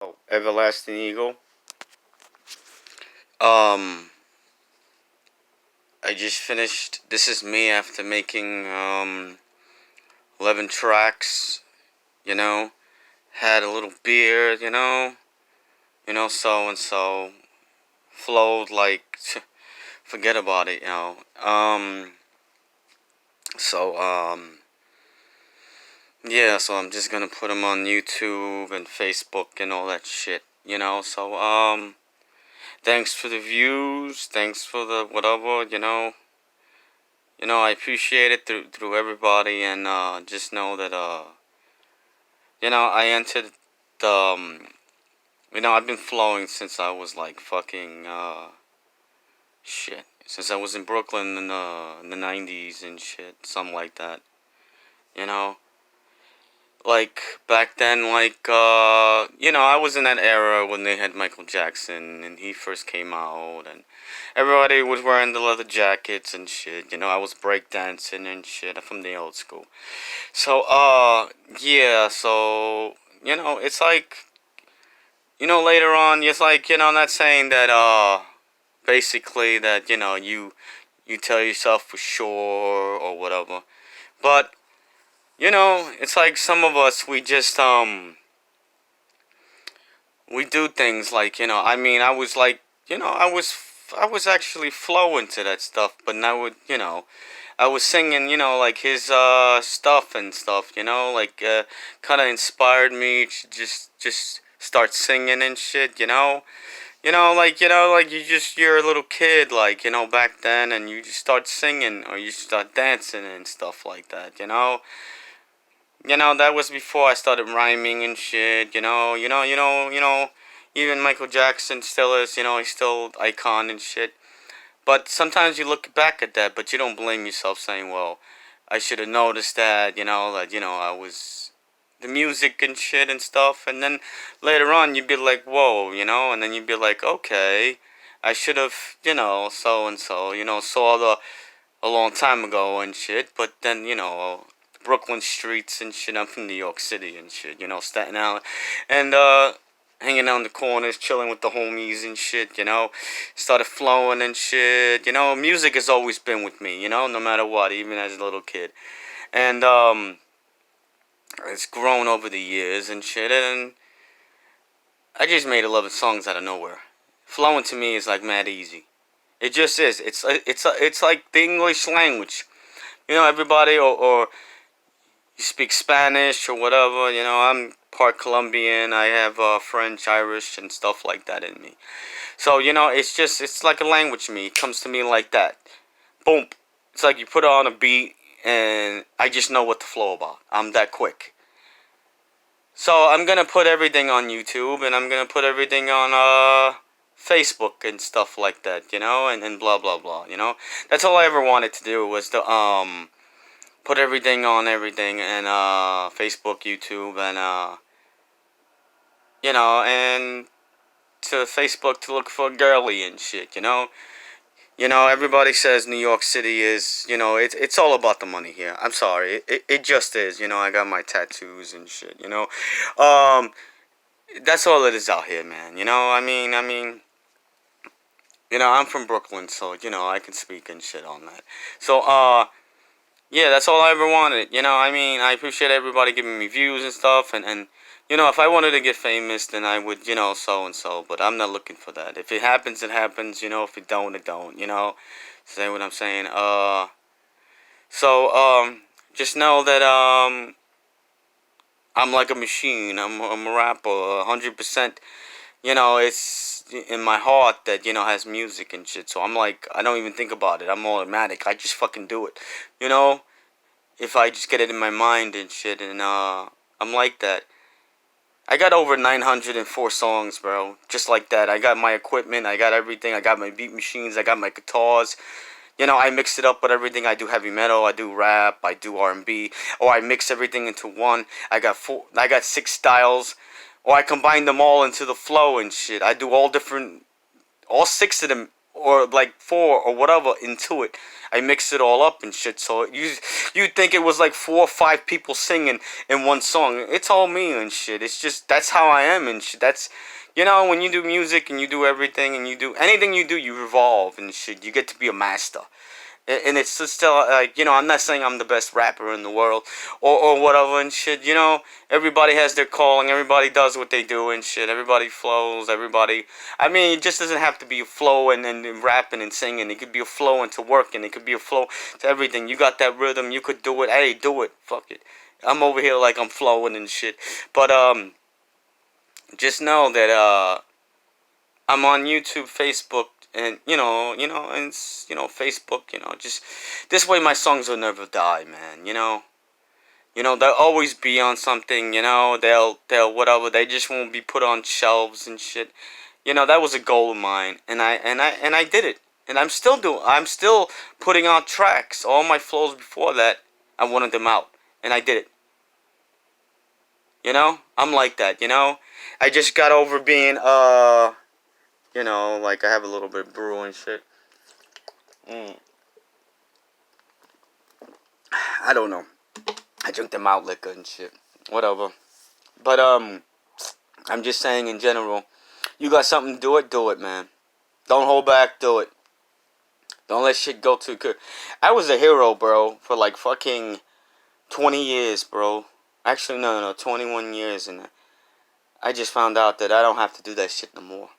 Oh, Everlasting Eagle. Um, I just finished. This is me after making 11 tracks. You know, had a little beer. So and so flowed like forget about it. So yeah. So I'm just gonna put them on YouTube and Facebook and all that shit. Thanks for the views. Thanks for the whatever. I appreciate it through everybody, and just know that I entered the I've been flowing since I was like fucking shit. Since I was in Brooklyn in the 90s and shit, something like that. You know, like back then, I was in that era when they had Michael Jackson and he first came out, and everybody was wearing the leather jackets and shit. I was breakdancing and shit. I'm from the old school. So, yeah, so, it's like, later on, it's like, not saying that, basically that, you tell yourself for sure or whatever. But, it's like some of us, we do things like, I was like, I was actually flowing to that stuff, but now I was singing, like his stuff and stuff, kind of inspired me to just start singing and shit, like you're a little kid, like back then, and you just start singing or you start dancing and stuff like that, that was before I started rhyming and shit, even Michael Jackson still is, he's still icon and shit. But sometimes you look back at that, but you don't blame yourself saying, well, I should have noticed that, I was the music and shit and stuff. And then later on, you'd be like, whoa, and then you'd be like, okay, I should have, so and so, saw a long time ago and shit. But then, Brooklyn streets and shit. I'm from New York City and shit, Staten Island. And, hanging out in the corners, chilling with the homies and shit, Started flowing and shit, Music has always been with me, no matter what, even as a little kid. And, it's grown over the years and shit, and I just made 11 songs out of nowhere. Flowing to me is like mad easy. It just is. It's like the English language. Everybody, or you speak Spanish or whatever, I'm part Colombian. I have French, Irish, and stuff like that in me. So, it's like a language to me. It comes to me like that. Boom. It's like you put it on a beat, and I just know what to flow about. I'm that quick. So, I'm gonna put everything on YouTube, and I'm gonna put everything on, Facebook and stuff like that, and blah, blah, blah, That's all I ever wanted to do was to, put everything on everything, and Facebook, YouTube, and and to Facebook to look for a girly and shit, everybody says New York City is, it's all about the money here. I'm sorry, it just is, I got my tattoos and shit, that's all it is out here, man. I'm from Brooklyn, so I can speak and shit on that. So yeah, that's all I ever wanted. I appreciate everybody giving me views and stuff. And if I wanted to get famous, then I would, so and so. But I'm not looking for that. If it happens, it happens. If it don't, it don't. Say what I'm saying. So just know that I'm like a machine. I'm a rapper, 100%. It's in my heart that has music and shit. So I'm like, I don't even think about it. I'm automatic. I just fucking do it. If I just get it in my mind and shit, and I'm like that. I got over 904 songs, bro. Just like that. I got my equipment, I got everything. I got my beat machines, I got my guitars. I mix it up with everything. I do heavy metal, I do rap, I do R&B, or I mix everything into one. I got 6 styles, or I combine them all into the flow and shit. I do all 6 of them, or like 4 or whatever into it. I mixed it all up and shit. So you think it was like 4 or 5 people singing in one song. It's all me and shit. It's just that's how I am and shit. That's when you do music and you do everything and you do anything you do, you evolve and shit. You get to be a master. And it's just still like I'm not saying I'm the best rapper in the world or whatever and shit. Everybody has their calling. Everybody does what they do and shit. Everybody flows. Everybody. I mean, it just doesn't have to be a flow and rapping and singing. It could be a flow into working. It could be a flow to everything. You got that rhythm. You could do it. Hey, do it. Fuck it. I'm over here like I'm flowing and shit. But just know that I'm on YouTube, Facebook, and and Facebook, just this way my songs will never die, man. They'll always be on something. They'll whatever. They just won't be put on shelves and shit. That was a goal of mine, and I did it, and I'm still putting out tracks. All my flows before that, I wanted them out, and I did it. I'm like that. I just got over being like I have a little bit of brew and shit. I don't know. I drink the malt liquor and shit. Whatever. But I'm just saying in general, you got something to do it, man. Don't hold back, do it. Don't let shit go too quick. I was a hero, bro, for like fucking 20 years, bro. Actually, no, 21 years, and I just found out that I don't have to do that shit no more.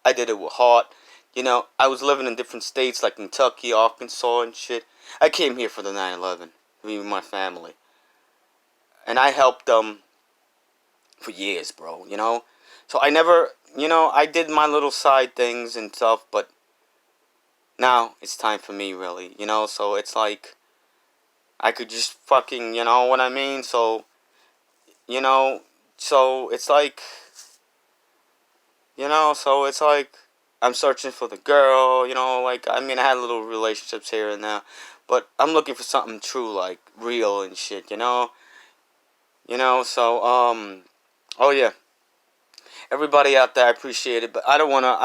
I did it with heart. I was living in different states like Kentucky, Arkansas, and shit. I came here for the 9/11 to be with my family. And I helped them for years, bro, So I never, I did my little side things and stuff, but now it's time for me, really, So it's like, I could just fucking, you know what I mean? So, so it's like, so it's like I'm searching for the girl, like I mean I had little relationships here and there, but I'm looking for something true, like real and shit, so oh yeah. Everybody out there, I appreciate it, but I don't wanna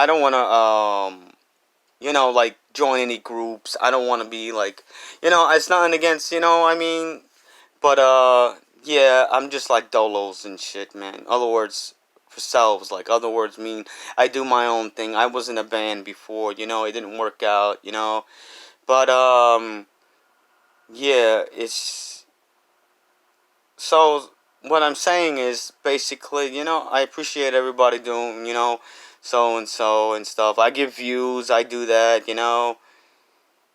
like join any groups. I don't wanna be like it's nothing against, I mean, but yeah, I'm just like Dolos and shit, man. Other words for selves, like other words mean I do my own thing. I was in a band before, it didn't work out, But yeah, it's so what I'm saying is basically, I appreciate everybody doing, so and so and stuff. I give views, I do that,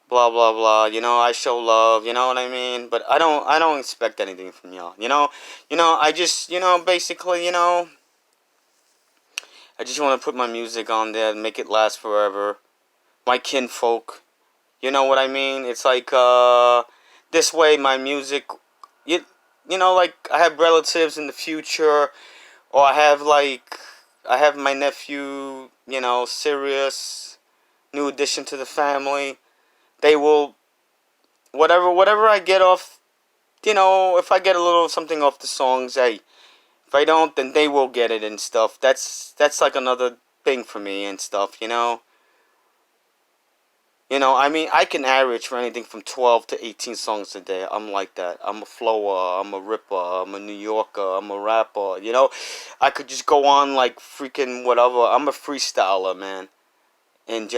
blah blah blah, I show love, you know what I mean? But I don't expect anything from y'all, I just, basically, I just want to put my music on there and make it last forever. My kinfolk, you know what I mean? It's like this way my music, you, like I have relatives in the future, or I have my nephew, Sirius, new addition to the family. They will, whatever I get off, if I get a little something off the songs, hey, if I don't, then they will get it and stuff. That's like another thing for me and stuff, I mean, I can average for anything from 12 to 18 songs a day. I'm like that. I'm a flower, I'm a ripper, I'm a New Yorker, I'm a rapper, I could just go on like freaking whatever. I'm a freestyler, man. And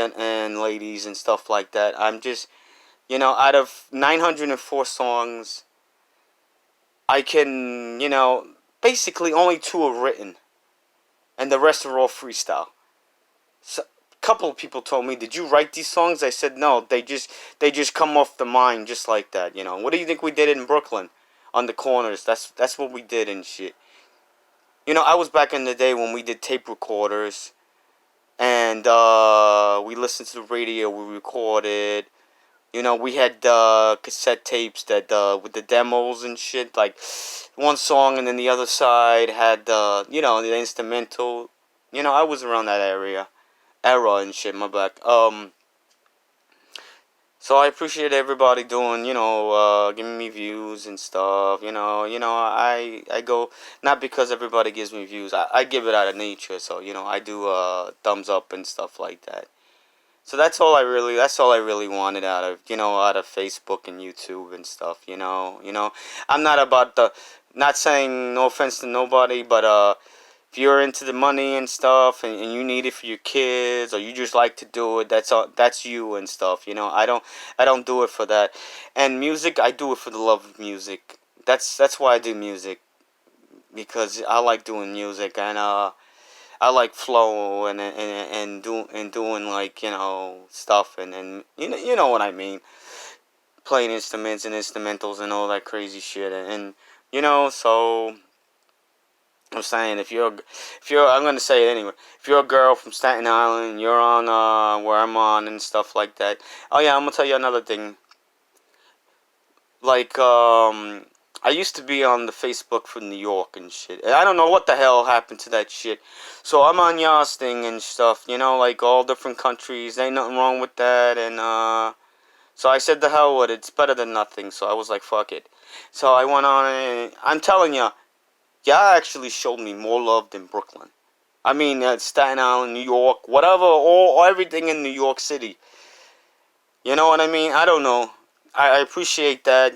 ladies and stuff like that. I'm just, out of 904 songs, I can, basically only 2 are written. And the rest are all freestyle. So, couple of people told me, "Did you write these songs?" I said, "No, they just come off the mind just like that, What do you think we did in Brooklyn on the corners? That's what we did and shit. I was back in the day when we did tape recorders and we listened to the radio, we recorded. We had cassette tapes that with the demos and shit, like one song and then the other side had the instrumental. I was around that era and shit, my back. So I appreciate everybody doing, giving me views and stuff. I go not because everybody gives me views. I give it out of nature. So I do thumbs up and stuff like that. So that's all I really wanted out of Facebook and YouTube and stuff. I'm not about not saying no offense to nobody, but if you're into the money and stuff, and you need it for your kids, or you just like to do it, that's you and stuff. I don't do it for that. And music, I do it for the love of music. That's why I do music, because I like doing music, and I like flow and doing, like, stuff, and you know what I mean, playing instruments and instrumentals and all that crazy shit, so I'm saying, if you're I'm gonna say it anyway. If you're a girl from Staten Island, you're on where I'm on and stuff like that. Oh yeah, I'm gonna tell you another thing. Like, I used to be on the Facebook for New York and shit. And I don't know what the hell happened to that shit. So I'm on y'all's thing and stuff, like all different countries. Ain't nothing wrong with that. And so I said, the hell with it. It's better than nothing. So I was like, fuck it. So I went on, and I'm telling ya, y'all actually showed me more love than Brooklyn. I mean, Staten Island, New York, whatever, all everything in New York City. You know what I mean? I don't know. I appreciate that.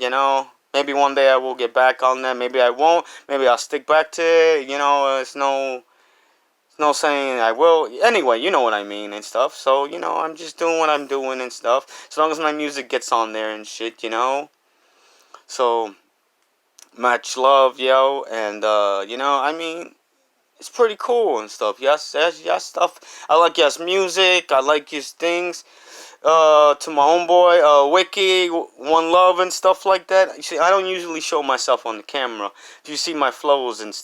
Maybe one day I will get back on that. Maybe I won't. Maybe I'll stick back to it. It's no saying I will. Anyway, you know what I mean and stuff. So, I'm just doing what I'm doing and stuff. As long as my music gets on there and shit. So, much love, yo. And, I mean, it's pretty cool and stuff. Yes, stuff. I like yes music. I like his things. To my homeboy, Wiki, One Love and stuff like that. You see, I don't usually show myself on the camera. If you see my flows and stuff.